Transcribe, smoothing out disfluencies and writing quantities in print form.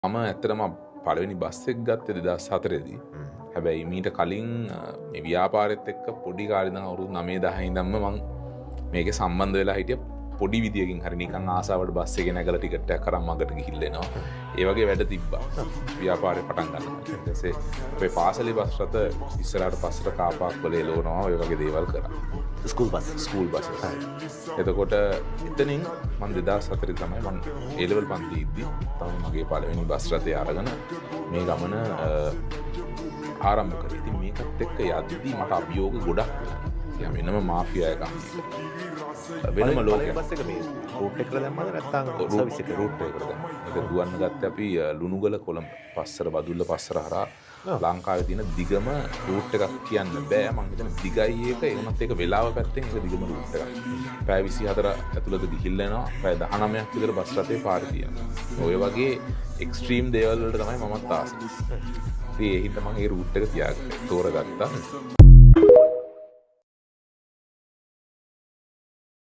මම ඇත්තටම පළවෙනි බස් එක ගත්තේ 2004 දී. හැබැයි මීට කලින් මේ ව්‍යාපාරෙත් එක්ක පොඩි කාලේ ඉඳන් අවුරුදු 9 10 ඉඳන්ම මම මේකේ සම්බන්ධ වෙලා හිටිය පොඩි විදියකින් හරි නිකන් ආසාවට බස් එකේ නැගලා ටිකට් එකක් අරන් මගට ගිහිල්ලා එනවා. ඒ වගේ වැඩ තිබ්බා. ව්‍යාපාරේ පටන් ගන්නවා. ඊට පස්සේ අපේ පාසලේ බස් රථ ඉස්සරහට පස්සට කාපාක් වල එලවනවා. ඔය වගේ දේවල් කරා. School bus. එතකොට එතනින් මම 2004 තමයි මම A level පන්ති ඉද්දි තමයි මගේ පළවෙනි බස් රථය අරගෙන මේ ගමන ආරම්භ කරේ. ඉතින් මේකත් එක්ක යද්දි මට අභියෝග ගොඩක් තිබුණා. වෙනම මාෆියා එකක්. වෙනම ලෝකයක්. බස් එක මේ රූට් එකට දැම්මද නැත්නම් සර්විස් එක රූට් එකට දැම්මා. ඒක දුවන්න ගත්තේ අපි ලුණුගල කොළඹ පස්සර බදුල්ල පස්සර හරහා ලංකාවේ තියෙන දිගම රූට් එකක් කියන්න බෑ. මං හිතන්නේ දිගයි ඒක. ඒ වුණත් ඒක වෙලාව පැත්තෙන් ඒක දිගම රූට් එකක්. පැය 24 ඇතුළත ගිහිල්ලා එනවා. පැය 19ක් විතර බස් රථේ පාරේ තියෙනවා. ඔය වගේ එක්ස්ට්‍රීම් දේවල් වලට තමයි මමත් ආසයි. ඒ හින්දා මම ඒ රූට් එක තියාගත්තා. තෝරගත්තා.